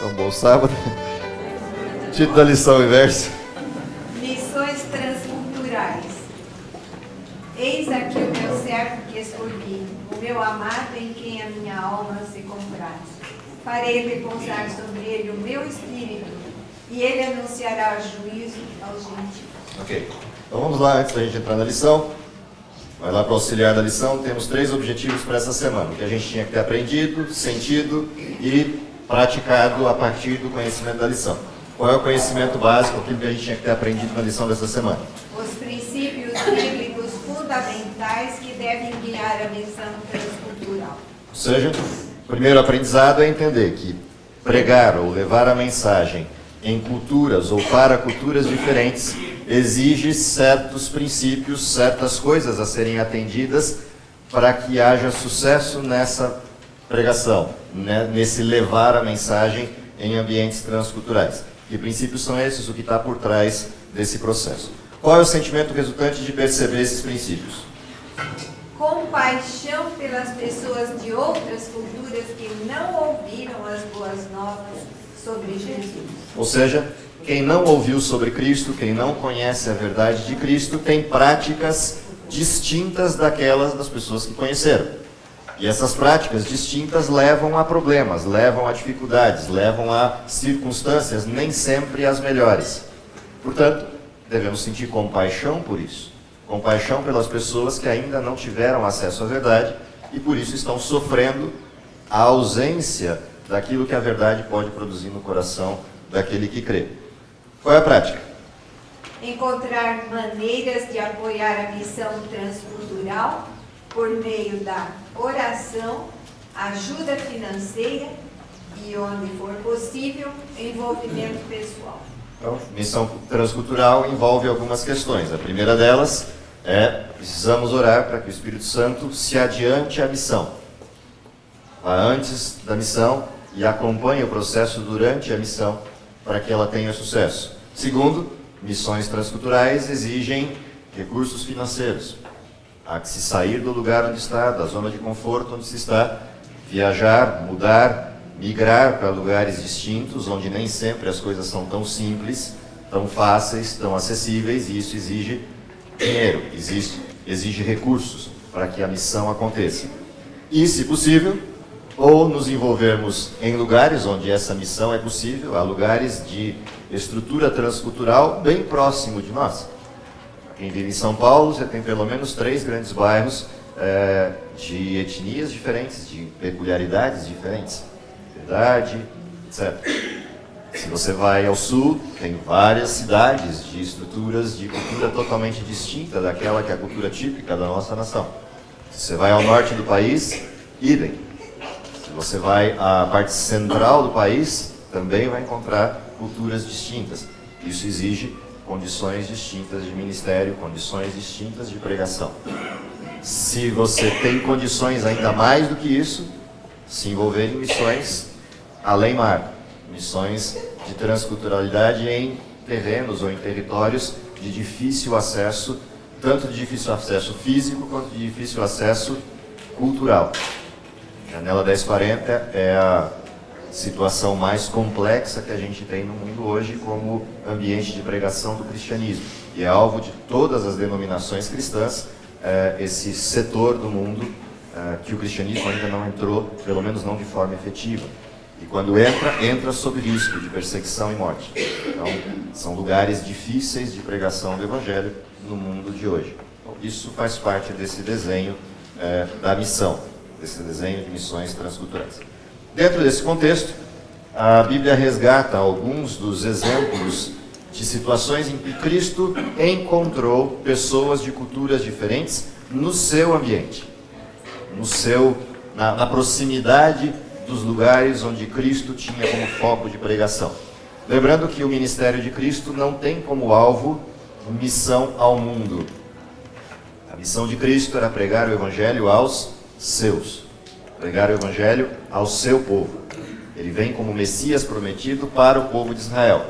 Um bom sábado. Título da lição inversa. Missões transculturais. Eis aqui o meu servo que escolhi, o meu amado em quem a minha alma se compraz. Farei repousar sobre ele o meu espírito, e ele anunciará juízo aos gentios. Ok. Então vamos lá, antes da gente entrar na lição. Vai lá para o auxiliar da lição. Temos 3 objetivos para essa semana. O que a gente tinha que ter aprendido, sentido e praticado a partir do conhecimento da lição. Qual é o conhecimento básico, aquilo que a gente tinha que ter aprendido na lição dessa semana? Os princípios bíblicos fundamentais que devem guiar a missão transcultural. Ou seja, o primeiro aprendizado é entender que pregar ou levar a mensagem em culturas ou para culturas diferentes exige certos princípios, certas coisas a serem atendidas para que haja sucesso nessa pregação, né? Nesse levar a mensagem em ambientes transculturais. Que princípios são esses? O que está por trás desse processo? Qual é o sentimento resultante de perceber esses princípios? Compaixão pelas pessoas de outras culturas que não ouviram as boas novas sobre Jesus. Ou seja, quem não ouviu sobre Cristo, quem não conhece a verdade de Cristo, tem práticas distintas daquelas das pessoas que conheceram. E essas práticas distintas levam a problemas, levam a dificuldades, levam a circunstâncias nem sempre as melhores. Portanto, devemos sentir compaixão por isso. Compaixão pelas pessoas que ainda não tiveram acesso à verdade e por isso estão sofrendo a ausência daquilo que a verdade pode produzir no coração daquele que crê. Qual é a prática? Encontrar maneiras de apoiar a missão transcultural por meio da oração, ajuda financeira e, onde for possível, envolvimento pessoal. Então, missão transcultural envolve algumas questões. A primeira delas é, precisamos orar para que o Espírito Santo se adiante à missão. Vá antes da missão e acompanhe o processo durante a missão para que ela tenha sucesso. Segundo, missões transculturais exigem recursos financeiros. Há que se sair do lugar onde está, da zona de conforto onde se está, viajar, mudar, migrar para lugares distintos, onde nem sempre as coisas são tão simples, tão fáceis, tão acessíveis, e isso exige dinheiro, exige recursos para que a missão aconteça. E, se possível, ou nos envolvermos em lugares onde essa missão é possível, há lugares de estrutura transcultural bem próximo de nós. Quem vive em São Paulo, você tem pelo menos 3 grandes bairros de etnias diferentes, de peculiaridades diferentes, verdade, etc. Se você vai ao sul, tem várias cidades de estruturas de cultura totalmente distinta daquela que é a cultura típica da nossa nação. Se você vai ao norte do país, idem. Se você vai à parte central do país, também vai encontrar culturas distintas. Isso exige condições distintas de ministério, condições distintas de pregação. Se você tem condições ainda mais do que isso, se envolver em missões além mar, missões de transculturalidade em terrenos ou em territórios de difícil acesso, tanto de difícil acesso físico quanto de difícil acesso cultural. Janela 1040 é a situação mais complexa que a gente tem no mundo hoje como ambiente de pregação do cristianismo. E é alvo de todas as denominações cristãs, esse setor do mundo que o cristianismo ainda não entrou, pelo menos não de forma efetiva. E quando entra sob risco de perseguição e morte. Então, são lugares difíceis de pregação do Evangelho no mundo de hoje. Então, isso faz parte desse desenho da missão, desse desenho de missões transculturais. Dentro desse contexto, a Bíblia resgata alguns dos exemplos de situações em que Cristo encontrou pessoas de culturas diferentes no seu ambiente, na proximidade dos lugares onde Cristo tinha como foco de pregação. Lembrando que o ministério de Cristo não tem como alvo missão ao mundo. A missão de Cristo era pregar o Evangelho aos seus. Pregar o Evangelho ao seu povo. Ele vem como Messias prometido para o povo de Israel,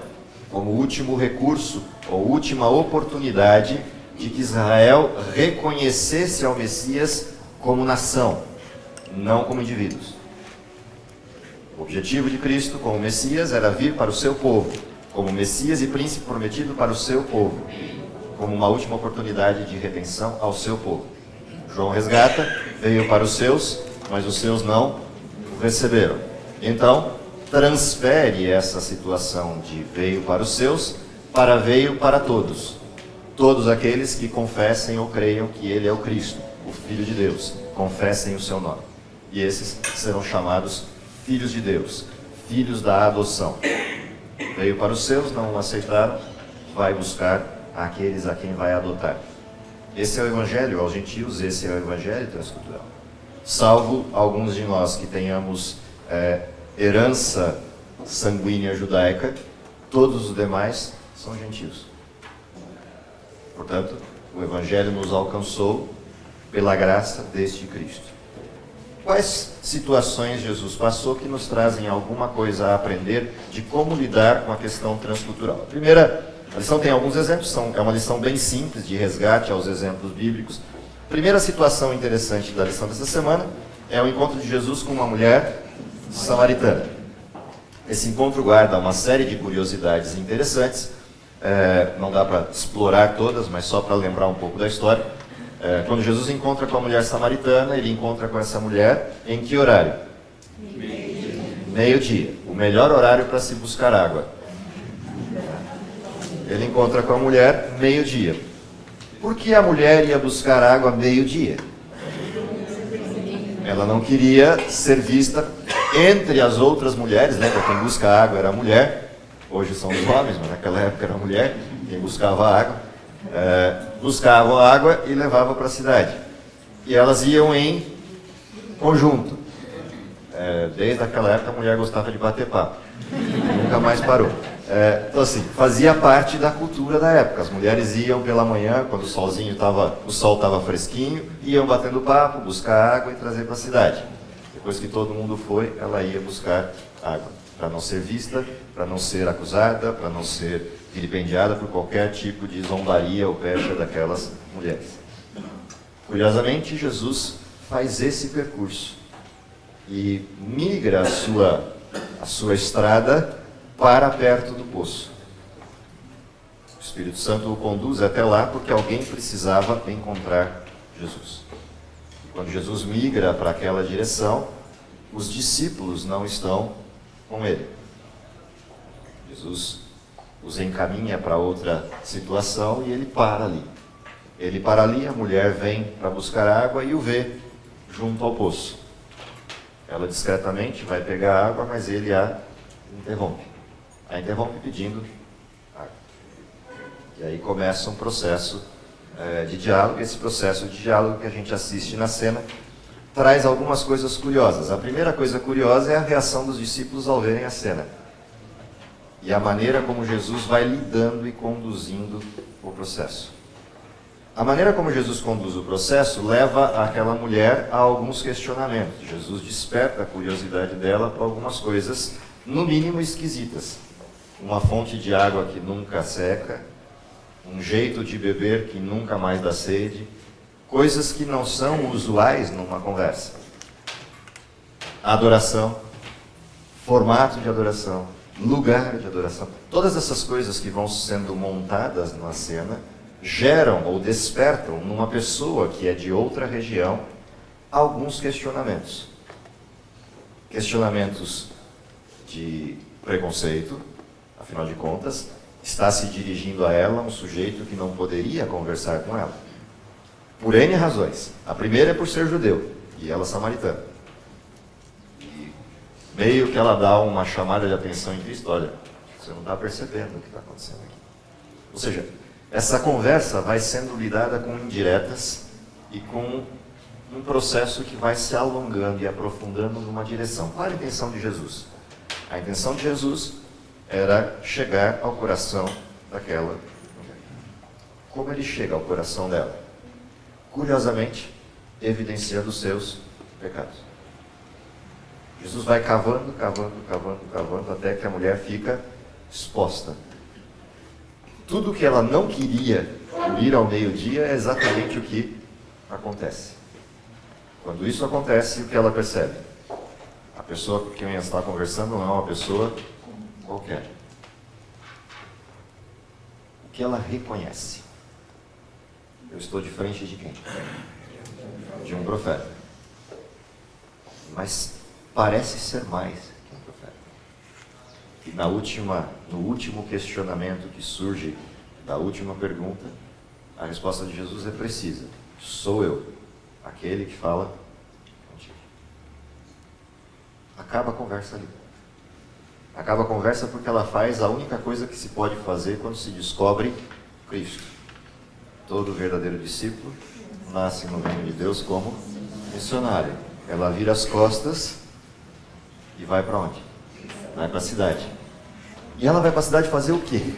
como último recurso ou última oportunidade de que Israel reconhecesse ao Messias como nação, não como indivíduos. O objetivo de Cristo como Messias era vir para o seu povo, como Messias e príncipe prometido para o seu povo, como uma última oportunidade de redenção ao seu povo. João resgata, veio para os seus, mas os seus não o receberam. Então, transfere essa situação de veio para os seus, para veio para todos. Todos aqueles que confessem ou creiam que Ele é o Cristo, o Filho de Deus, confessem o seu nome. E esses serão chamados filhos de Deus, filhos da adoção. Veio para os seus, não o aceitaram, vai buscar aqueles a quem vai adotar. Esse é o Evangelho aos gentios, esse é o Evangelho transcultural. Salvo alguns de nós que tenhamos herança sanguínea judaica, todos os demais são gentios. Portanto, o Evangelho nos alcançou pela graça deste Cristo. Quais situações Jesus passou que nos trazem alguma coisa a aprender de como lidar com a questão transcultural? A primeira, a lição tem alguns exemplos, é uma lição bem simples de resgate aos exemplos bíblicos. A primeira situação interessante da lição dessa semana é o encontro de Jesus com uma mulher samaritana. Esse encontro guarda uma série de curiosidades interessantes, não dá para explorar todas, mas só para lembrar um pouco da história. Quando Jesus encontra com a mulher samaritana, ele encontra com essa mulher em que horário? Meio-dia. O melhor horário para se buscar água. Ele encontra com a mulher meio-dia. Por que a mulher ia buscar água meio-dia? Ela não queria ser vista entre as outras mulheres, lembra? Quem busca água era a mulher, hoje são os homens, mas naquela época era a mulher, quem buscava água. Buscavam água e levavam para a cidade. E elas iam em conjunto. Desde aquela época a mulher gostava de bater papo. Nunca mais parou. Então assim, fazia parte da cultura da época. As mulheres iam pela manhã, quando o sol estava fresquinho, iam batendo papo, buscar água e trazer para a cidade. Depois que todo mundo foi, ela ia buscar água. Para não ser vista, para não ser acusada, para não ser vilipendiada por qualquer tipo de zombaria ou pecha daquelas mulheres. Curiosamente, Jesus faz esse percurso e migra a sua estrada para perto do poço. O Espírito Santo o conduz até lá porque alguém precisava encontrar Jesus. E quando Jesus migra para aquela direção, os discípulos não estão com ele. Jesus os encaminha para outra situação e ele para ali. Ele para ali, a mulher vem para buscar água e o vê junto ao poço. Ela discretamente vai pegar água, mas ele a interrompe. A interrompe pedindo água. E aí começa um processo de diálogo. Esse processo de diálogo que a gente assiste na cena traz algumas coisas curiosas. A primeira coisa curiosa é a reação dos discípulos ao verem a cena. E a maneira como Jesus vai lidando e conduzindo o processo. A maneira como Jesus conduz o processo leva aquela mulher a alguns questionamentos. Jesus desperta a curiosidade dela para algumas coisas, no mínimo esquisitas. Uma fonte de água que nunca seca, um jeito de beber que nunca mais dá sede, coisas que não são usuais numa conversa. Adoração, formato de adoração, lugar de adoração. Todas essas coisas que vão sendo montadas na cena geram ou despertam numa pessoa que é de outra região alguns questionamentos. Questionamentos de preconceito, afinal de contas, está se dirigindo a ela um sujeito que não poderia conversar com ela. Por N razões. A primeira é por ser judeu e ela samaritana. Meio que ela dá uma chamada de atenção em Cristo. Olha, você não está percebendo o que está acontecendo aqui. Ou seja, essa conversa vai sendo lidada com indiretas e com um processo que vai se alongando e aprofundando numa direção. Qual a intenção de Jesus? A intenção de Jesus era chegar ao coração daquela mulher. Como ele chega ao coração dela? Curiosamente, evidenciando os seus pecados. Jesus vai cavando, até que a mulher fica exposta. Tudo que ela não queria ir ao meio-dia é exatamente o que acontece. Quando isso acontece, o que ela percebe? A pessoa com quem está conversando não é uma pessoa qualquer. O que ela reconhece? Eu estou de frente de quem? De um profeta. Mas parece ser mais que um profeta. E no último questionamento que surge da última pergunta, a resposta de Jesus é precisa. Sou eu, aquele que fala contigo. Acaba a conversa ali. Acaba a conversa porque ela faz a única coisa que se pode fazer quando se descobre Cristo. Todo verdadeiro discípulo nasce no reino de Deus como missionário. Ela vira as costas e vai para onde? Vai para a cidade. E ela vai para a cidade fazer o quê?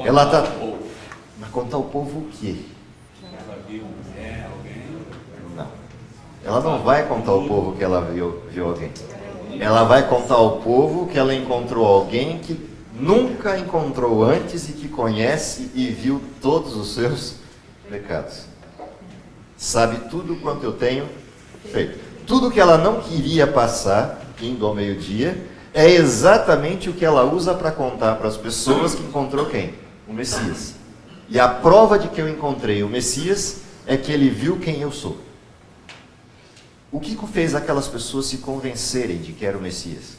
Ela está... Vai contar ao povo o quê? Não. Ela não vai contar ao povo que ela viu alguém. Ela vai contar ao povo que ela encontrou alguém que nunca encontrou antes e que conhece e viu todos os seus pecados. Sabe tudo quanto eu tenho feito. Tudo que ela não queria passar, indo ao meio-dia, é exatamente o que ela usa para contar para as pessoas que encontrou quem? O Messias. E a prova de que eu encontrei o Messias é que ele viu quem eu sou. O que fez aquelas pessoas se convencerem de que era o Messias?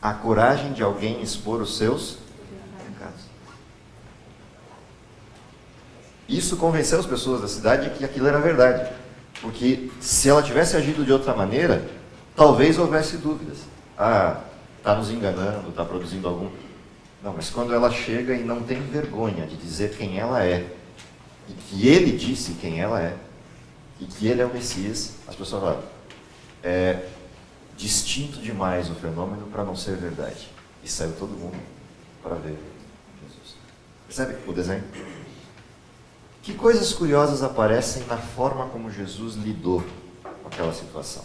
A coragem de alguém expor os seus pecados. Isso convenceu as pessoas da cidade de que aquilo era verdade. Porque se ela tivesse agido de outra maneira, talvez houvesse dúvidas. Ah, está nos enganando, está produzindo algum... Não, mas quando ela chega e não tem vergonha de dizer quem ela é, e que ele disse quem ela é, e que ele é o Messias, as pessoas falam, é distinto demais o fenômeno para não ser verdade. E saiu todo mundo para ver Jesus. Percebe o desenho? Que coisas curiosas aparecem na forma como Jesus lidou com aquela situação.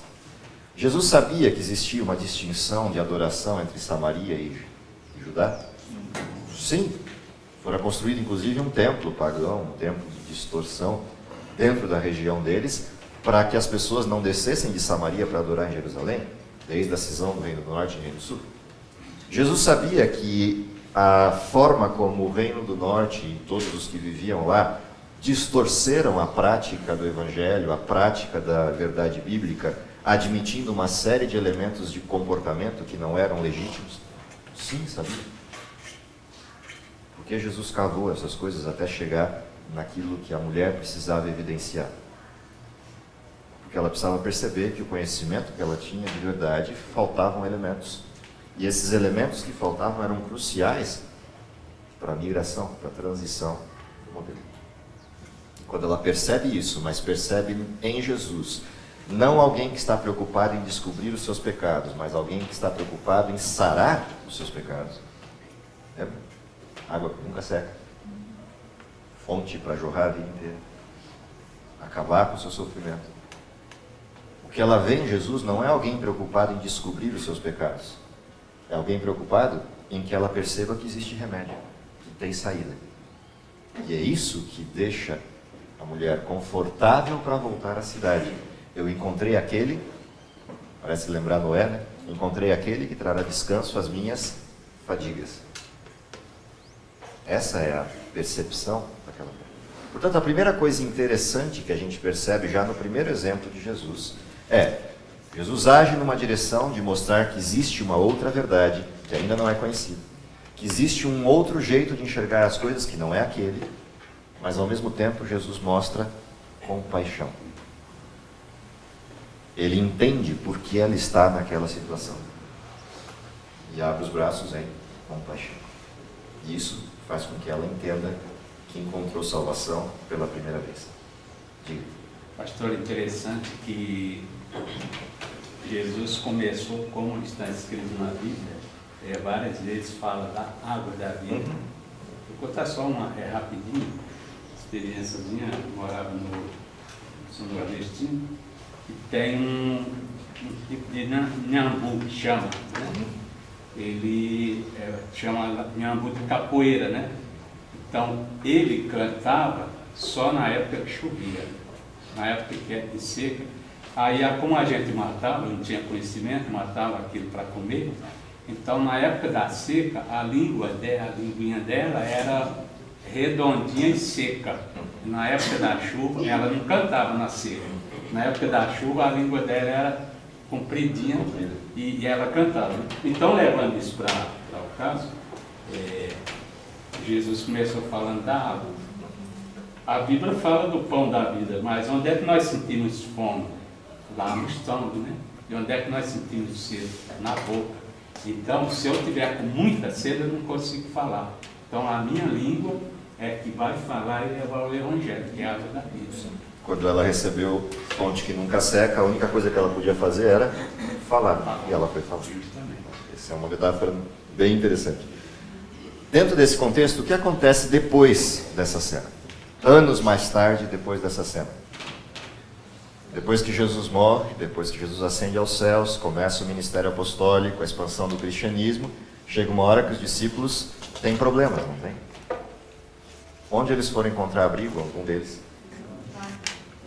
Jesus sabia que existia uma distinção de adoração entre Samaria e Judá? Sim. Fora construído inclusive um templo pagão, um templo de distorção dentro da região deles, para que as pessoas não descessem de Samaria para adorar em Jerusalém, desde a cisão do Reino do Norte e do Reino do Sul. Jesus sabia que a forma como o Reino do Norte e todos os que viviam lá distorceram a prática do Evangelho, a prática da verdade bíblica, admitindo uma série de elementos de comportamento que não eram legítimos? Sim, sabia. Porque Jesus cavou essas coisas até chegar naquilo que a mulher precisava evidenciar. Porque ela precisava perceber que o conhecimento que ela tinha de verdade faltavam elementos. E esses elementos que faltavam eram cruciais para a migração, para a transição do modelo. E quando ela percebe isso, mas percebe em Jesus, não alguém que está preocupado em descobrir os seus pecados, mas alguém que está preocupado em sarar os seus pecados. Água que nunca seca. Fonte para jorrar a vida inteira. Acabar com o seu sofrimento. O que ela vê em Jesus não é alguém preocupado em descobrir os seus pecados. É alguém preocupado em que ela perceba que existe remédio, que tem saída. E é isso que deixa a mulher confortável para voltar à cidade. Eu encontrei aquele, parece lembrar Noé, né? Encontrei aquele que trará descanso às minhas fadigas. Essa é a percepção daquela mulher. Portanto, a primeira coisa interessante que a gente percebe já no primeiro exemplo de Jesus é: Jesus age numa direção de mostrar que existe uma outra verdade que ainda não é conhecida, que existe um outro jeito de enxergar as coisas que não é aquele, mas ao mesmo tempo Jesus mostra compaixão. Ele entende por que ela está naquela situação e abre os braços em compaixão. E isso faz com que ela entenda que encontrou salvação pela primeira vez. Diga. Pastor, interessante que Jesus começou, como está escrito na Bíblia, várias vezes fala da água da vida. Vou contar só uma rapidinho, experiênciazinha. Eu morava no São Nordestino e tem um tipo de nhambu que chama, né? Ele chama nhambu de capoeira, né? Então ele cantava só na época que chovia. Na época que é de seca, Aí, como a gente matava, não tinha conhecimento, matava aquilo para comer, então na época da seca, a linguinha dela era redondinha e seca. Na época da chuva, ela não cantava na seca. Na época da chuva, a língua dela era compridinha e ela cantava. Então, levando isso para o caso, Jesus começou falando da água. A Bíblia fala do pão da vida, mas onde é que nós sentimos fome? Lá no estômago, né? E onde é que nós sentimos sede? Na boca. Então, se eu tiver com muita sede, eu não consigo falar. Então, a minha língua é que vai falar e levar o Evangelho, que é a água da vida. Quando ela recebeu fonte que nunca seca, a única coisa que ela podia fazer era falar. E ela foi falar. Essa é uma metáfora bem interessante. Dentro desse contexto, o que acontece depois dessa cena? Anos mais tarde, depois dessa cena. Depois que Jesus morre, depois que Jesus ascende aos céus, começa o ministério apostólico, a expansão do cristianismo, chega uma hora que os discípulos têm problemas, não tem? Onde eles foram encontrar abrigo, algum deles?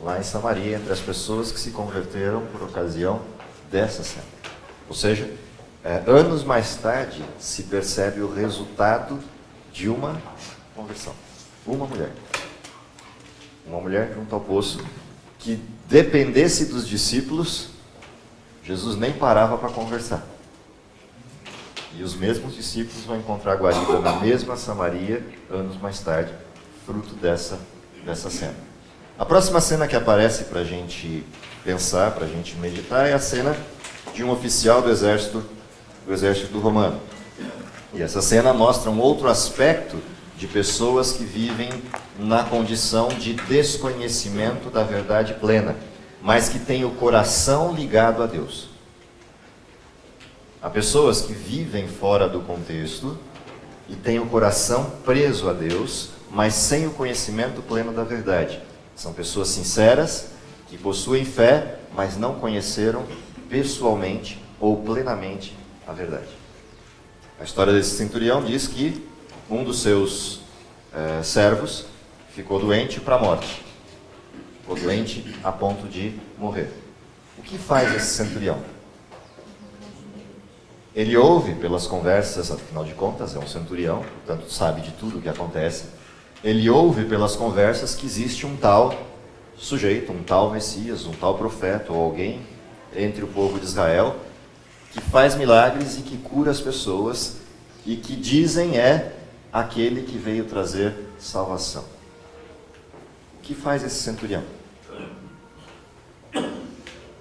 Lá em Samaria, entre as pessoas que se converteram por ocasião dessa cena. Ou seja, anos mais tarde se percebe o resultado de uma conversão. Uma mulher junto ao poço, que dependesse dos discípulos, Jesus nem parava para conversar. E os mesmos discípulos vão encontrar guarida na mesma Samaria, anos mais tarde, fruto dessa cena. A próxima cena que aparece para a gente pensar, para a gente meditar, é a cena de um oficial do exército romano. E essa cena mostra um outro aspecto de pessoas que vivem na condição de desconhecimento da verdade plena, mas que têm o coração ligado a Deus. Há pessoas que vivem fora do contexto e têm o coração preso a Deus, mas sem o conhecimento pleno da verdade. São pessoas sinceras, que possuem fé, mas não conheceram pessoalmente ou plenamente a verdade. A história desse centurião diz que um dos seus servos ficou doente para a morte. Ficou doente a ponto de morrer. O que faz esse centurião? Ele ouve pelas conversas, afinal de contas é um centurião, portanto sabe de tudo o que acontece. Ele ouve pelas conversas que existe um tal sujeito, um tal Messias, um tal profeta ou alguém entre o povo de Israel que faz milagres e que cura as pessoas e que dizem é aquele que veio trazer salvação. O que faz esse centurião?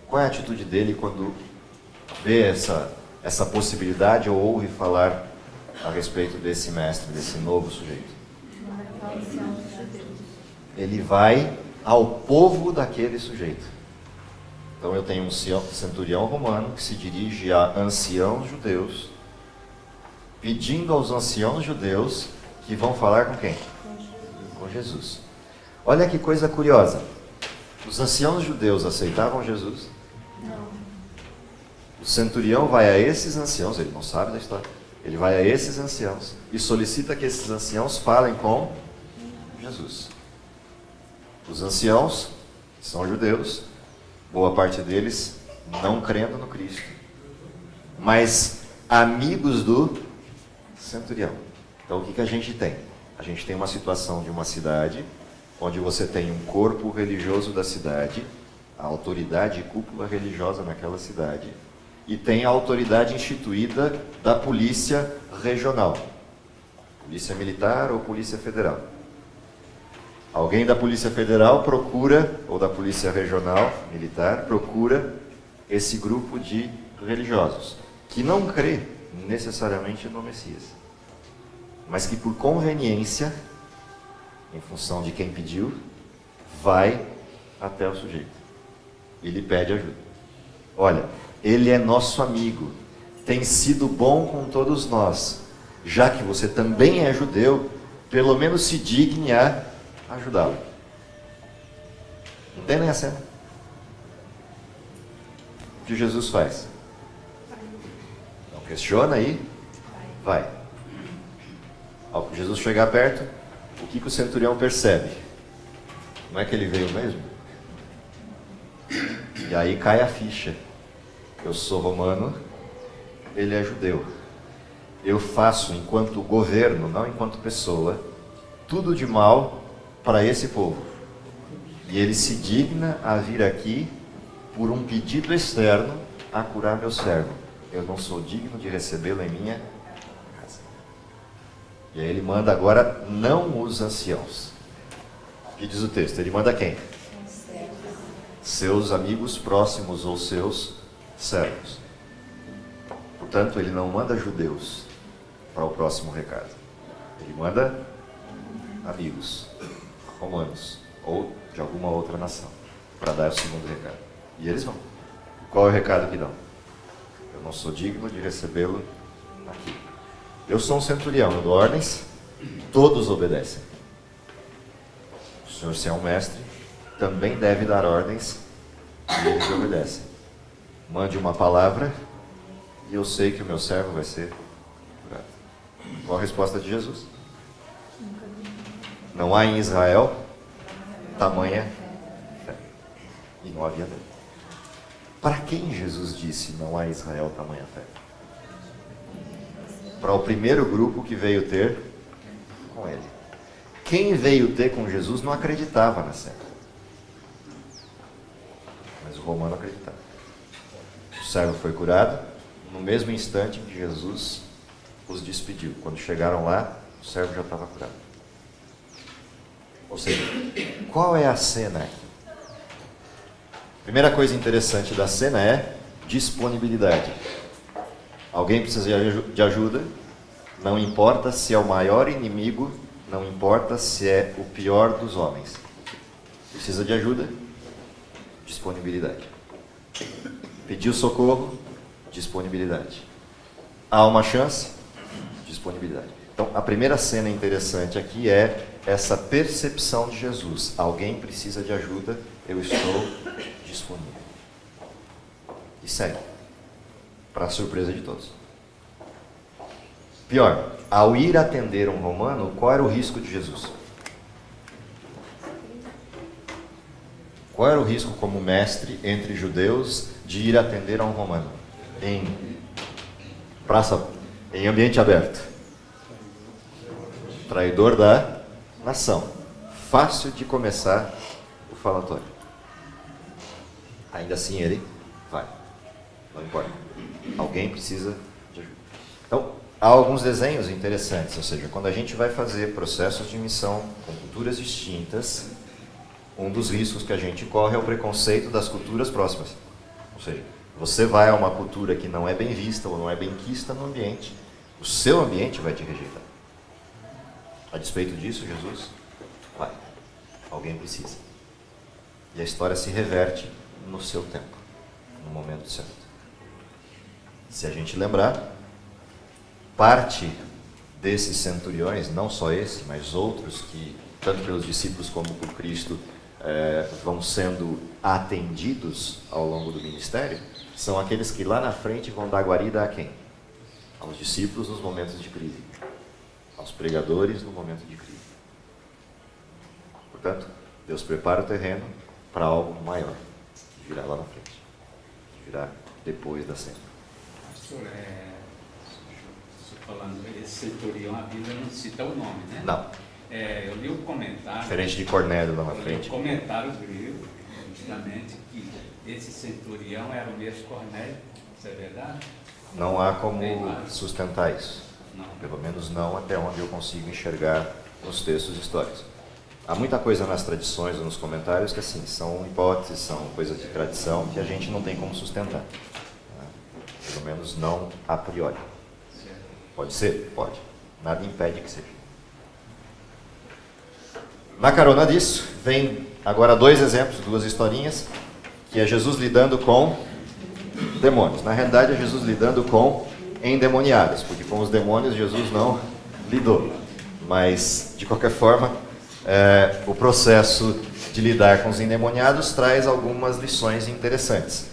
Qual é a atitude dele quando vê essa possibilidade ou ouve falar a respeito desse mestre, desse novo sujeito? Ele vai ao povo daquele sujeito. Então eu tenho um centurião romano que se dirige a anciãos judeus, pedindo aos anciãos judeus que vão falar com quem? Com Jesus. Olha que coisa curiosa. Os anciãos judeus aceitavam Jesus? Não. O centurião vai a esses anciãos, ele não sabe da história, ele vai a esses anciãos e solicita que esses anciãos falem com Jesus. Os anciãos são judeus, boa parte deles não crendo no Cristo, mas amigos do centurião. Então o que a gente tem? A gente tem uma situação de uma cidade onde você tem um corpo religioso da cidade, a autoridade e cúpula religiosa naquela cidade, e tem a autoridade instituída da polícia regional, polícia militar ou polícia federal. Alguém da polícia federal procura, ou da polícia regional militar, procura esse grupo de religiosos, que não crê necessariamente no Messias, mas que por conveniência, em função de quem pediu, vai até o sujeito e lhe pede ajuda. Olha, ele é nosso amigo, tem sido bom com todos nós, já que você também é judeu, pelo menos se digne a ajudá-lo. Entendem a cena? O que Jesus faz? Não questiona aí? Vai. Ao Jesus chegar perto, o que o centurião percebe? Não é que ele veio mesmo? E aí cai a ficha. Eu sou romano, ele é judeu. Eu faço, enquanto governo, não enquanto pessoa, tudo de mal para esse povo. E ele se digna a vir aqui por um pedido externo a curar meu servo. Eu não sou digno de recebê-lo em minha casa. E aí ele manda agora não os anciãos. O que diz o texto? Ele manda quem? Seus amigos próximos ou seus servos. Portanto, ele não manda judeus para o próximo recado. Ele manda amigos romanos ou de alguma outra nação para dar o segundo recado. E eles vão. Qual é o recado que dão? Eu não sou digno de recebê-lo aqui. Eu sou um centurião, eu dou ordens, todos obedecem. O senhor, se é um mestre, também deve dar ordens e eles obedecem. Mande uma palavra e eu sei que o meu servo vai ser curado. Qual a resposta de Jesus? Não há em Israel tamanha fé. E não havia dele. Para quem Jesus disse não há em Israel tamanha fé? Para o primeiro grupo que veio ter com ele. Quem veio ter com Jesus não acreditava na fé. Mas o romano acreditava. O servo foi curado no mesmo instante em que Jesus os despediu. Quando chegaram lá, o servo já estava curado. Ou seja, qual é a cena aqui? Primeira coisa interessante da cena é disponibilidade. Alguém precisa de ajuda, não importa se é o maior inimigo, não importa se é o pior dos homens. Precisa de ajuda? Disponibilidade. Pediu socorro? Disponibilidade. Há uma chance? Disponibilidade. Então, a primeira cena interessante aqui é essa percepção de Jesus. Alguém precisa de ajuda, eu estou disponível. E segue. Para a surpresa de todos. Pior, ao ir atender um romano, qual era o risco de Jesus? Qual era o risco como mestre entre judeus de ir atender a um romano? Em praça, em ambiente aberto. Traidor da nação. Fácil de começar o falatório. Ainda assim ele vai. Não importa. Alguém precisa de ajuda. Então, há alguns desenhos interessantes. Ou seja, quando a gente vai fazer processos de missão com culturas distintas, um dos riscos que a gente corre é o preconceito das culturas próximas. Ou seja, você vai a uma cultura que não é bem vista ou não é bem quista no ambiente, o seu ambiente vai te rejeitar. A despeito disso, Jesus vai. Alguém precisa. E a história se reverte no seu tempo, no momento certo. Se a gente lembrar, parte desses centuriões, não só esse, mas outros que, tanto pelos discípulos como por Cristo, vão sendo atendidos ao longo do ministério, são aqueles que lá na frente vão dar guarida a quem? Aos discípulos nos momentos de crise, aos pregadores no momento de crise. Portanto, Deus prepara o terreno para algo maior, que virá lá na frente, que virá depois da cena. Pastor, falando, esse centurião, a Bíblia não cita o nome, né? Não. Eu li um comentário. Diferente de Cornélio lá na frente. Um comentário grego, justamente, que esse centurião era o mesmo Cornélio. Isso é verdade? Não há como sustentar isso. Não. Pelo menos não até onde eu consigo enxergar nos textos históricos. Há muita coisa nas tradições ou nos comentários que assim, são hipóteses, são coisas de tradição que a gente não tem como sustentar. Né? Pelo menos não a priori. Pode ser? Pode. Nada impede que seja. Na carona disso, vem agora dois exemplos, duas historinhas, que é Jesus lidando com demônios. Na realidade, é Jesus lidando com endemoniados, porque com os demônios Jesus não lidou. Mas, de qualquer forma, o processo de lidar com os endemoniados traz algumas lições interessantes.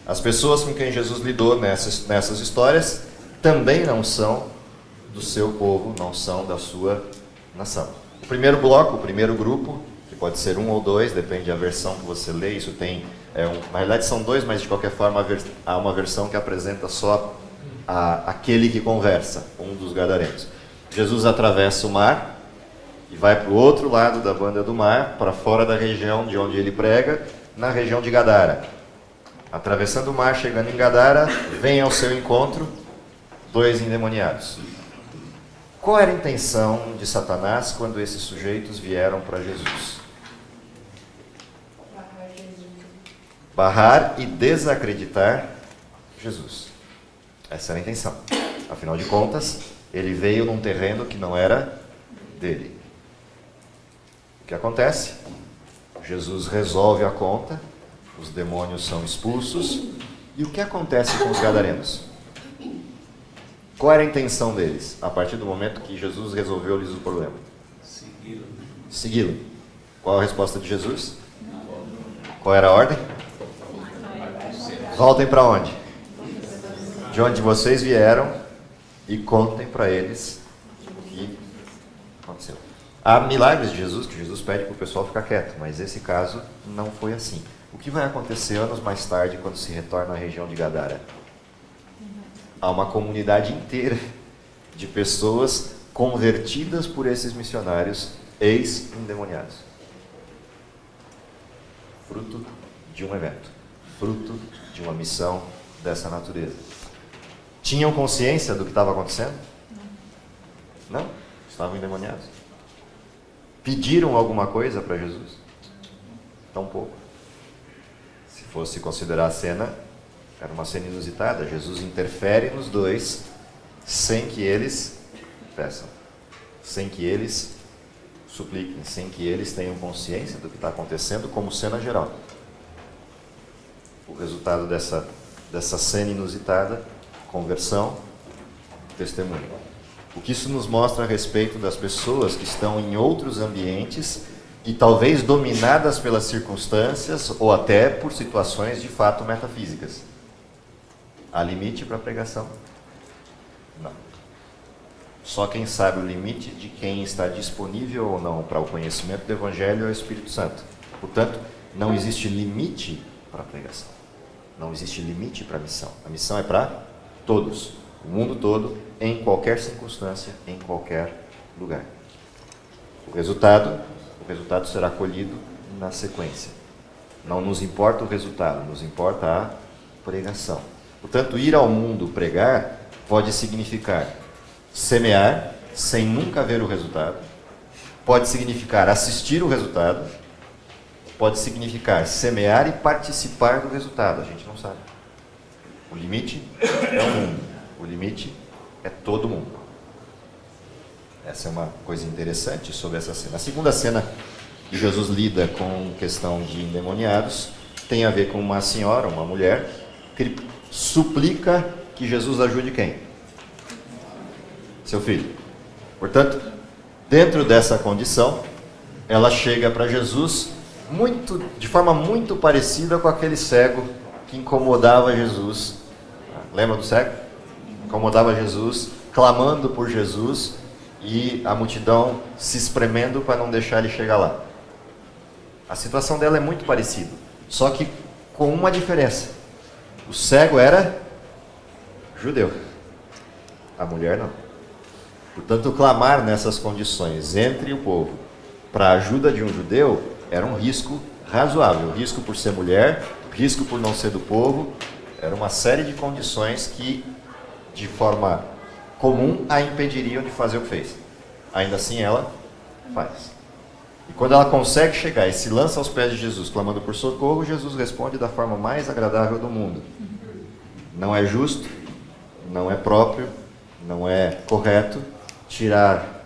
As pessoas com quem Jesus lidou nessas histórias também não são do seu povo, não são da sua nação. O primeiro bloco, o primeiro grupo, que pode ser um ou dois, depende da versão que você lê. Isso tem, na realidade são dois, mas de qualquer forma há uma versão que apresenta só aquele que conversa, um dos gadarenos. Jesus atravessa o mar e vai para o outro lado da banda do mar, para fora da região de onde ele prega, na região de Gadara. Atravessando o mar, chegando em Gadara, vem ao seu encontro 2 endemoniados. Qual era a intenção de Satanás quando esses sujeitos vieram para Jesus? Barrar e desacreditar Jesus. Essa era a intenção. Afinal de contas, ele veio num terreno que não era dele. O que acontece? Jesus resolve a conta, os demônios são expulsos, e o que acontece com os gadarenos? Qual era a intenção deles, a partir do momento que Jesus resolveu-lhes o problema? Segui-lo. Segui-lo. Qual a resposta de Jesus? Qual era a ordem? Voltem para onde? De onde vocês vieram e contem para eles o que aconteceu. Há milagres de Jesus que Jesus pede para o pessoal ficar quieto, mas esse caso não foi assim. O que vai acontecer anos mais tarde quando se retorna à região de Gadara? Há uma comunidade inteira de pessoas convertidas por esses missionários ex-endemoniados. Fruto de um evento, fruto de uma missão dessa natureza. Tinham consciência do que estava acontecendo? Não? Estavam endemoniados. Pediram alguma coisa para Jesus? Tão pouco. Se fosse considerar a cena, era uma cena inusitada. Jesus interfere nos dois sem que eles peçam, sem que eles supliquem, sem que eles tenham consciência do que está acontecendo, como cena geral. O resultado dessa cena inusitada, conversão, testemunho. O que isso nos mostra a respeito das pessoas que estão em outros ambientes e talvez dominadas pelas circunstâncias ou até por situações de fato metafísicas. Há limite para a pregação? Não. Só quem sabe o limite de quem está disponível ou não para o conhecimento do Evangelho é o Espírito Santo. Portanto, não existe limite para a pregação. Não existe limite para a missão. A missão é para todos, o mundo todo, em qualquer circunstância, em qualquer lugar. O resultado será colhido na sequência. Não nos importa o resultado, nos importa a pregação. Portanto, ir ao mundo pregar pode significar semear sem nunca ver o resultado, pode significar assistir o resultado, pode significar semear e participar do resultado. A gente não sabe. O limite é o mundo, o limite é todo mundo. Essa é uma coisa interessante sobre essa cena. A segunda cena que Jesus lida com questão de endemoniados tem a ver com uma senhora, uma mulher, que ele suplica que Jesus ajude quem? Seu filho. Portanto, dentro dessa condição, ela chega para Jesus de forma muito parecida com aquele cego que incomodava Jesus. Lembra do cego? Incomodava Jesus, clamando por Jesus e a multidão se espremendo para não deixar ele chegar lá. A situação dela é muito parecida, só que com uma diferença. O cego era judeu, a mulher não. Portanto, clamar nessas condições entre o povo para a ajuda de um judeu era um risco razoável. Risco por ser mulher, risco por não ser do povo. Era uma série de condições que, de forma comum, a impediriam de fazer o que fez. Ainda assim, ela faz. E quando ela consegue chegar e se lança aos pés de Jesus, clamando por socorro, Jesus responde da forma mais agradável do mundo. Não é justo, não é próprio, não é correto tirar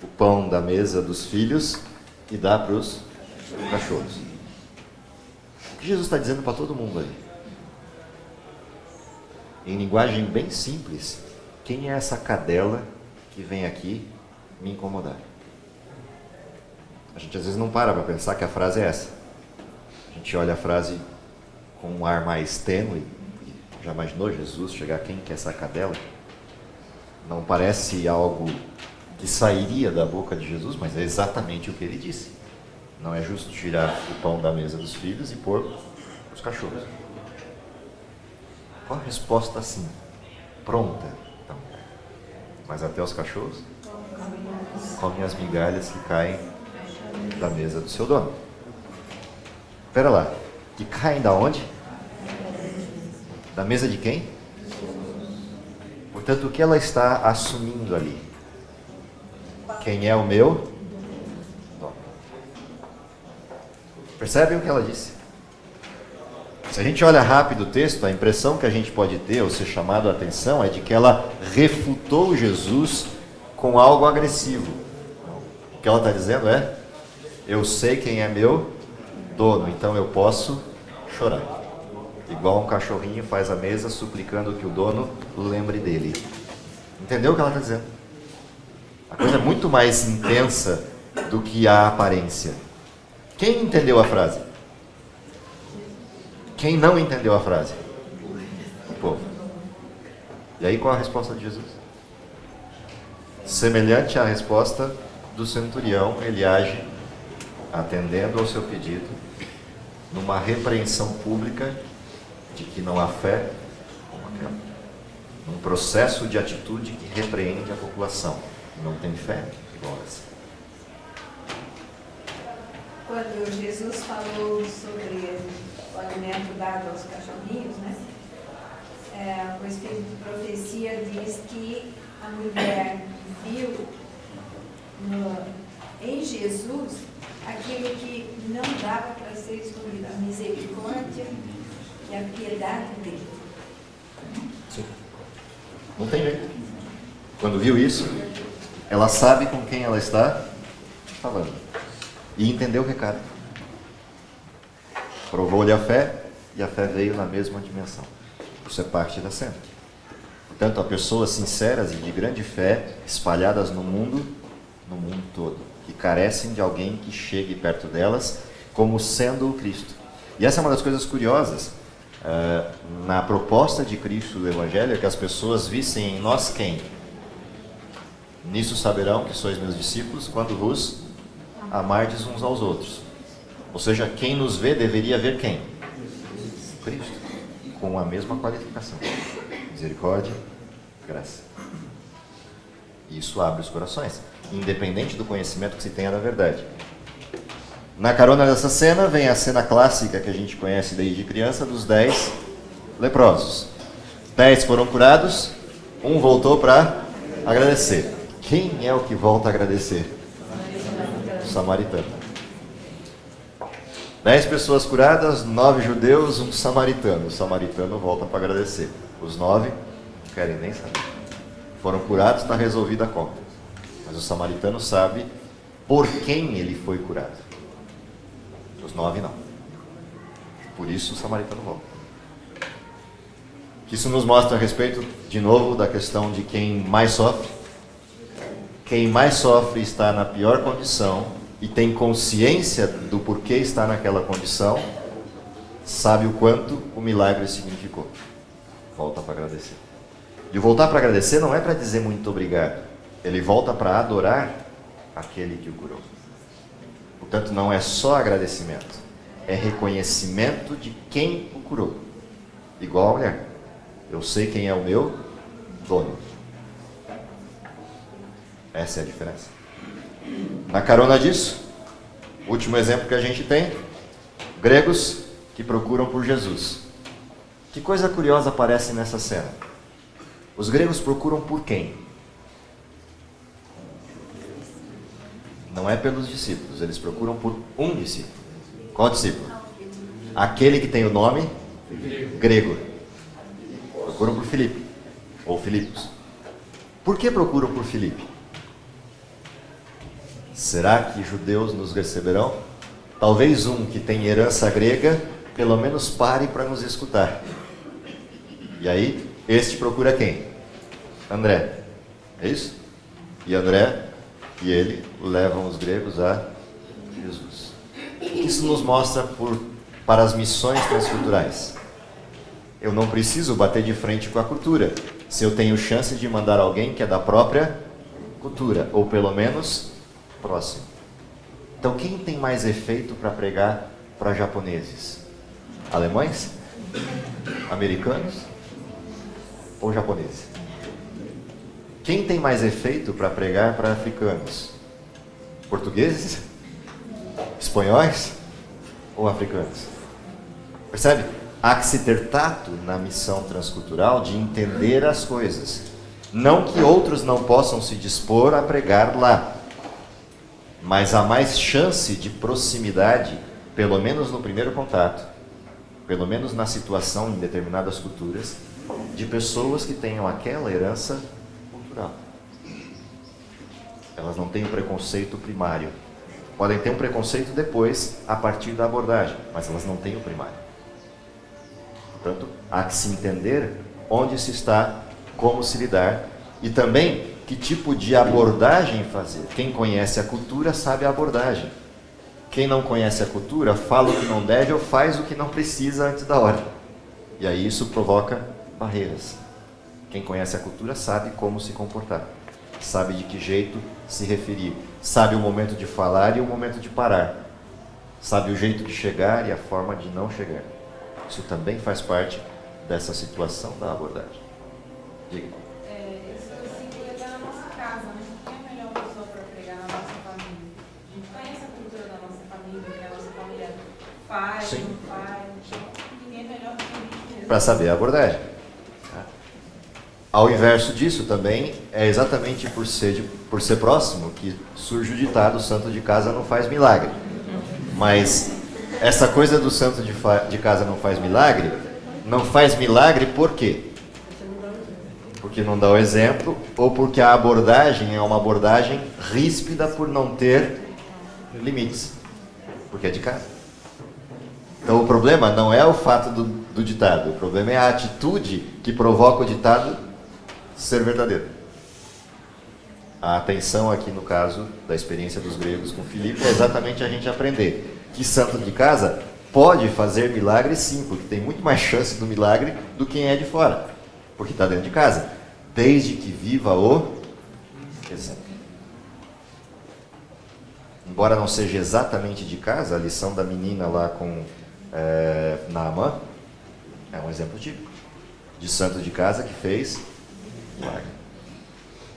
o pão da mesa dos filhos e dar para os cachorros. O que Jesus está dizendo para todo mundo aí? Em linguagem bem simples, quem é essa cadela que vem aqui me incomodar? A gente às vezes não para pensar que a frase é essa. A gente olha a frase com um ar mais tênue. Já imaginou Jesus chegar, quem que é essa cadela? Não parece algo que sairia da boca de Jesus, mas é exatamente o que ele disse. Não é justo tirar o pão da mesa dos filhos e pôr os cachorros. Qual a resposta assim? Pronta. Então, mas até os cachorros comem as migalhas que caem da mesa do seu dono. Espera lá. Que caem da onde? Da mesa de quem? Portanto, o que ela está assumindo ali? Quem é o meu dono? Percebem o que ela disse? Se a gente olha rápido o texto, a impressão que a gente pode ter, ou ser chamado a atenção, é de que ela refutou Jesus com algo agressivo. O que ela está dizendo é: eu sei quem é meu dono, então eu posso chorar. Igual um cachorrinho faz a mesa suplicando que o dono lembre dele. Entendeu o que ela está dizendo? A coisa é muito mais intensa do que a aparência. Quem entendeu a frase? Quem não entendeu a frase? O povo. E aí qual a resposta de Jesus? Semelhante à resposta do centurião, ele age atendendo ao seu pedido, numa repreensão pública de que não há fé, como aquela, num processo de atitude que repreende a população. Não tem fé igual essa. Quando Jesus falou sobre o alimento dado aos cachorrinhos, né? O Espírito de Profecia diz que a mulher viu em Jesus aquilo que não dava para ser escondido, a misericórdia e a piedade dele. Sim. Não tem jeito. Quando viu isso, ela sabe com quem ela está falando. E entendeu o recado. Provou-lhe a fé, e a fé veio na mesma dimensão. Isso é parte da cena. Portanto, há pessoas sinceras e de grande fé espalhadas no mundo todo, que carecem de alguém que chegue perto delas como sendo o Cristo. E essa é uma das coisas curiosas na proposta de Cristo do Evangelho, é que as pessoas vissem em nós quem? Nisso saberão que sois meus discípulos, quando vos amardes uns aos outros. Ou seja, quem nos vê deveria ver quem? Cristo, com a mesma qualificação: misericórdia, graça. Isso abre os corações, independente do conhecimento que se tenha da verdade. Na carona dessa cena vem a cena clássica que a gente conhece desde criança, dos 10 leprosos. 10 foram curados, um voltou para agradecer. Quem é o que volta a agradecer? O samaritano. 10 pessoas curadas, 9 judeus, um samaritano. O samaritano volta para agradecer. Os 9 não querem nem saber. Foram curados, está resolvida a conta. Mas o samaritano sabe por quem ele foi curado. Os 9 não. Por isso o samaritano volta. Isso nos mostra a respeito, de novo, da questão de quem mais sofre. Quem mais sofre está na pior condição e tem consciência do porquê está naquela condição, sabe o quanto o milagre significou. Volta para agradecer. E o voltar para agradecer não é para dizer muito obrigado. Ele volta para adorar aquele que o curou. Portanto, não é só agradecimento, é reconhecimento de quem o curou. Igual a mulher. Eu sei quem é o meu dono. Essa é a diferença. Na carona disso, o último exemplo que a gente tem: gregos que procuram por Jesus. Que coisa curiosa aparece nessa cena. Os gregos procuram por quem? Não é pelos discípulos, eles procuram por um discípulo. Qual discípulo? Aquele que tem o nome grego. Procuram por Filipe, ou Filipos. Por que procuram por Filipe? Será que judeus nos receberão? Talvez um que tem herança grega, pelo menos pare para nos escutar. E aí, este procura quem? André. É isso? E André e ele levam os gregos a Jesus. O que isso nos mostra para as missões transculturais? Eu não preciso bater de frente com a cultura, se eu tenho chance de mandar alguém que é da própria cultura, ou pelo menos próximo. Então, quem tem mais efeito para pregar para japoneses? Alemães? Americanos? Ou japoneses? Quem tem mais efeito para pregar para africanos? Portugueses? Espanhóis? Ou africanos? Percebe? Há que se ter tato na missão transcultural de entender as coisas. Não que outros não possam se dispor a pregar lá, mas há mais chance de proximidade, pelo menos no primeiro contato, pelo menos na situação em determinadas culturas, de pessoas que tenham aquela herança cultural. Elas não têm um preconceito primário. Podem ter um preconceito depois, a partir da abordagem, mas elas não têm o primário. Portanto, há que se entender onde se está, como se lidar, e também que tipo de abordagem fazer. Quem conhece a cultura sabe a abordagem. Quem não conhece a cultura fala o que não deve ou faz o que não precisa antes da hora. E aí isso provoca barreiras. Quem conhece a cultura sabe como se comportar, sabe de que jeito se referir, sabe o momento de falar e o momento de parar, sabe o jeito de chegar e a forma de não chegar. Isso também faz parte dessa situação da abordagem. Diga. Isso se inclui na nossa casa, né? Quem é a melhor pessoa para pregar na nossa família? A gente conhece a cultura da nossa família, o que a nossa família faz, Sim. não faz. Ninguém é melhor do que a gente mesmo. Para saber a abordagem. Ao inverso disso também, é exatamente por ser próximo que surge o ditado: santo de casa não faz milagre. Mas essa coisa do santo de casa não faz milagre por quê? Porque não dá o exemplo, ou porque a abordagem é uma abordagem ríspida por não ter limites, porque é de casa. Então o problema não é o fato do ditado, o problema é a atitude que provoca o ditado ser verdadeiro. A atenção aqui no caso da experiência dos gregos com Filipe é exatamente a gente aprender que santo de casa pode fazer milagre sim, porque tem muito mais chance do milagre do que quem é de fora, porque está dentro de casa, desde que viva o exemplo. Embora não seja exatamente de casa, a lição da menina lá com Naamã é um exemplo típico de santo de casa que fez milagre,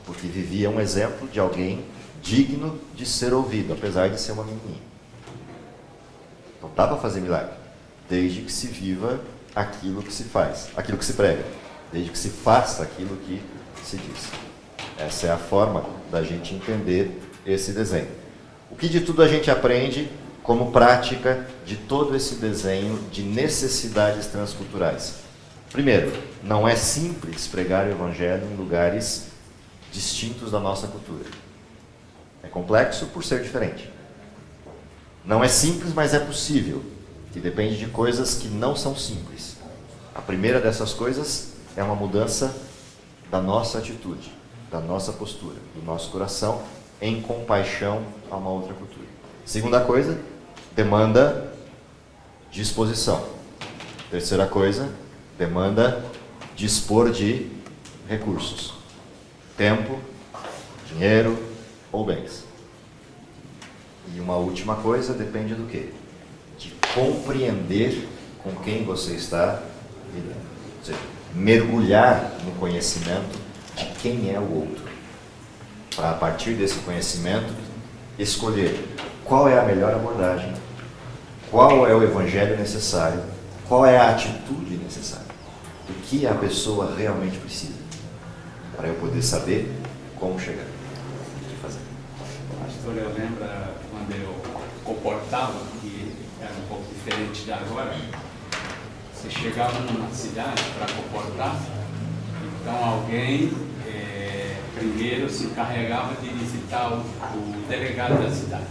porque vivia um exemplo de alguém digno de ser ouvido, apesar de ser uma menininha. Então dá para fazer milagre, desde que se viva aquilo que se faz, aquilo que se prega, desde que se faça aquilo que se diz. Essa é a forma da gente entender esse desenho. O que de tudo a gente aprende como prática de todo esse desenho de necessidades transculturais? Primeiro, não é simples pregar o Evangelho em lugares distintos da nossa cultura. É complexo por ser diferente. Não é simples, mas é possível, que depende de coisas que não são simples. A primeira dessas coisas é uma mudança da nossa atitude, da nossa postura, do nosso coração em compaixão a uma outra cultura. Segunda coisa, demanda disposição. Terceira coisa, demanda dispor de recursos, tempo, dinheiro ou bens. E uma última coisa, depende do quê? De compreender com quem você está lidando. Ou seja, mergulhar no conhecimento de quem é o outro. Para, a partir desse conhecimento, escolher qual é a melhor abordagem, qual é o evangelho necessário, qual é a atitude necessária, o que a pessoa realmente precisa, para eu poder saber como chegar, o que fazer. Pastor, eu lembro quando eu comportava, que era um pouco diferente de agora. Você chegava numa cidade para comportar, então alguém primeiro se encarregava de visitar o delegado da cidade.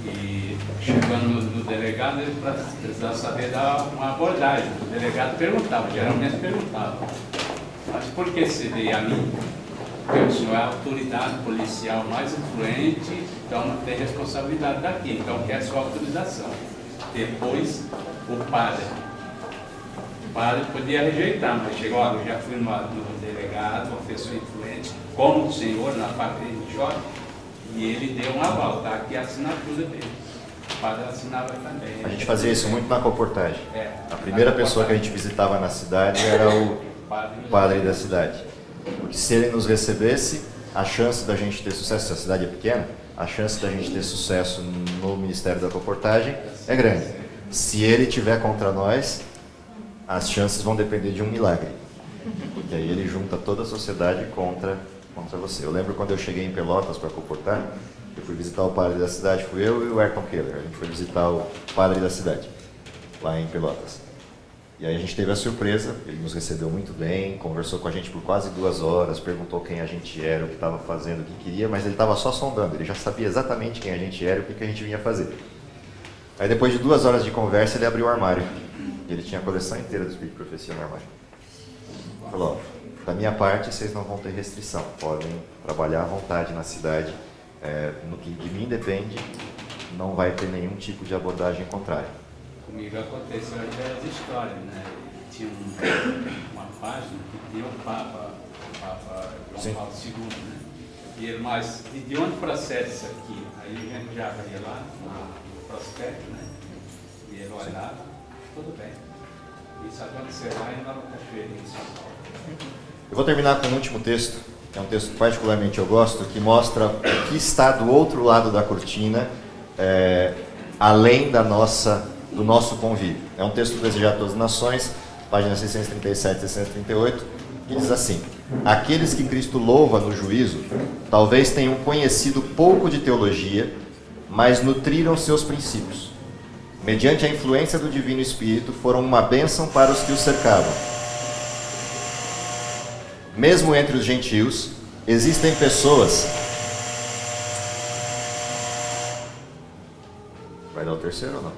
E chegando no delegado, ele precisava saber dar uma abordagem. O delegado perguntava, geralmente perguntava: mas por que você veio a mim? Porque o senhor é a autoridade policial mais influente, então não tem responsabilidade daqui, então quer sua autorização. Depois, o padre podia rejeitar, mas chegou: olha, eu já fui no delegado, uma pessoa influente, como o senhor na parte religiosa, E ele deu um aval, tá aqui a assinatura dele. O padre assinava também. A gente fazia isso muito na comportagem. A primeira Na pessoa que a gente visitava na cidade era o padre da cidade. Porque se ele nos recebesse, a chance da gente ter sucesso, se a cidade é pequena, a chance da gente ter sucesso no Ministério da Comportagem é grande. Se ele tiver contra nós, as chances vão depender de um milagre. Porque aí ele junta toda a sociedade contra você. Eu lembro quando eu cheguei em Pelotas para comportar, eu fui visitar o padre da cidade, fui eu e o Ayrton Keller. A gente foi visitar o padre da cidade, lá em Pelotas. E aí a gente teve a surpresa, ele nos recebeu muito bem, conversou com a gente por quase 2 horas, perguntou quem a gente era, o que estava fazendo, o que queria, mas ele estava só sondando, ele já sabia exatamente quem a gente era e o que a gente vinha fazer. Aí depois de 2 horas de conversa, ele abriu o armário. E ele tinha a coleção inteira do Espírito de Profecia no armário. Falou, ó, da minha parte, vocês não vão ter restrição, podem trabalhar à vontade na cidade, no que de mim depende, não vai ter nenhum tipo de abordagem contrária. Comigo aconteceu aquelas histórias, né? Tinha uma página que tinha o Papa João Paulo II, né? E ele, mas de onde procede isso aqui? Aí a gente já ia lá no prospecto, né? E ele olhava, tudo bem. Isso aconteceu lá em Nova Cachoeira, em São Paulo. Eu vou terminar com um último texto, é um texto que particularmente eu gosto, que mostra o que está do outro lado da cortina, além do nosso convívio. É um texto do Desejar a Todas as Nações, páginas 637 e 638, que diz assim: aqueles que Cristo louva no juízo, talvez tenham conhecido pouco de teologia, mas nutriram seus princípios. Mediante a influência do Divino Espírito, foram uma bênção para os que os cercavam. Mesmo entre os gentios, existem pessoas... Vai dar o terceiro ou não?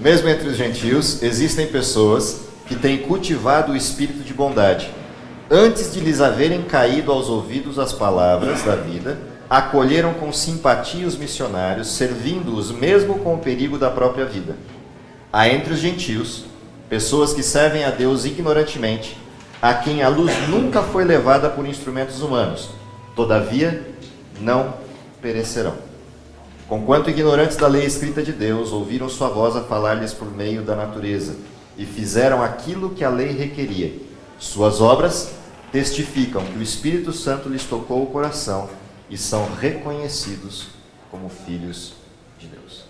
Mesmo entre os gentios, existem pessoas que têm cultivado o espírito de bondade. Antes de lhes haverem caído aos ouvidos as palavras da vida, acolheram com simpatia os missionários, servindo-os mesmo com o perigo da própria vida. Há entre os gentios pessoas que servem a Deus ignorantemente, a quem a luz nunca foi levada por instrumentos humanos, todavia não perecerão. Conquanto ignorantes da lei escrita de Deus, ouviram sua voz a falar-lhes por meio da natureza, e fizeram aquilo que a lei requeria. Suas obras testificam que o Espírito Santo lhes tocou o coração, e são reconhecidos como filhos de Deus.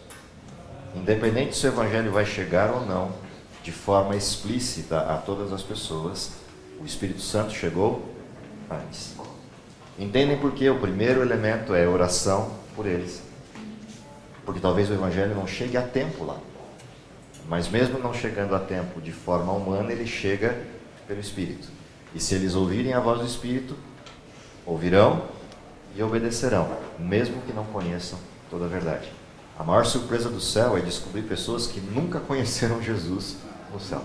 Independente se o Evangelho vai chegar ou não, de forma explícita a todas as pessoas, o Espírito Santo chegou antes. Entendem por que o primeiro elemento é oração por eles? Porque talvez o Evangelho não chegue a tempo lá. Mas mesmo não chegando a tempo de forma humana, ele chega pelo Espírito. E se eles ouvirem a voz do Espírito, ouvirão e obedecerão, mesmo que não conheçam toda a verdade. A maior surpresa do céu é descobrir pessoas que nunca conheceram Jesus no céu.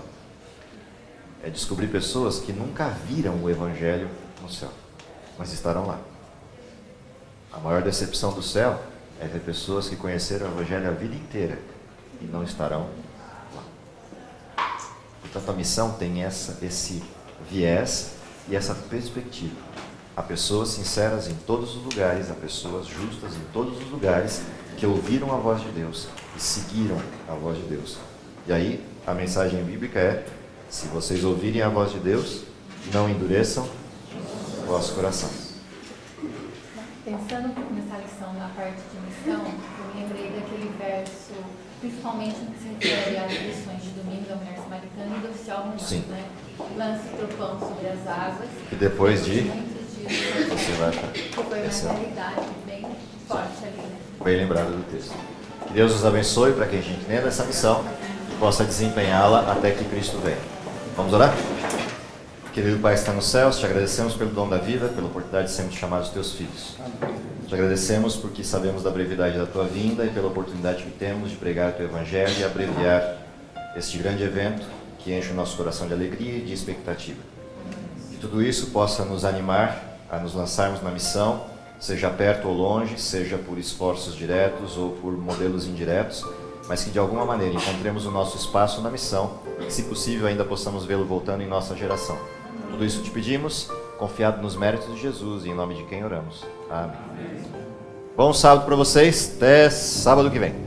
É descobrir pessoas que nunca viram o Evangelho no céu, mas estarão lá. A maior decepção do céu é ver pessoas que conheceram o Evangelho a vida inteira e não estarão lá. Portanto, a missão tem esse viés e essa perspectiva. Há pessoas sinceras em todos os lugares, há pessoas justas em todos os lugares que ouviram a voz de Deus e seguiram a voz de Deus. E aí, a mensagem bíblica é: se vocês ouvirem a voz de Deus, não endureçam o vosso coração. Pensando nessa lição na parte de missão, eu me lembrei daquele verso, principalmente no que se refere às lições de domingo da mulher samaritana e do oficial romano, né? Lance teu pão sobre as águas. E depois de... Você vai achar. Que foi uma realidade bem forte ali, né? Bem lembrado do texto. Que Deus nos abençoe para que a gente entenda essa missão e possa desempenhá-la até que Cristo venha. Vamos orar? Querido Pai que está nos céus, te agradecemos pelo dom da vida, pela oportunidade de sermos chamados teus filhos. Te agradecemos porque sabemos da brevidade da tua vinda e pela oportunidade que temos de pregar o teu Evangelho e abreviar este grande evento que enche o nosso coração de alegria e de expectativa. Que tudo isso possa nos animar a nos lançarmos na missão, seja perto ou longe, seja por esforços diretos ou por modelos indiretos, mas que de alguma maneira encontremos o nosso espaço na missão e, se possível, ainda possamos vê-lo voltando em nossa geração. Tudo isso te pedimos, confiado nos méritos de Jesus e em nome de quem oramos. Amém. Bom sábado para vocês. Até sábado que vem.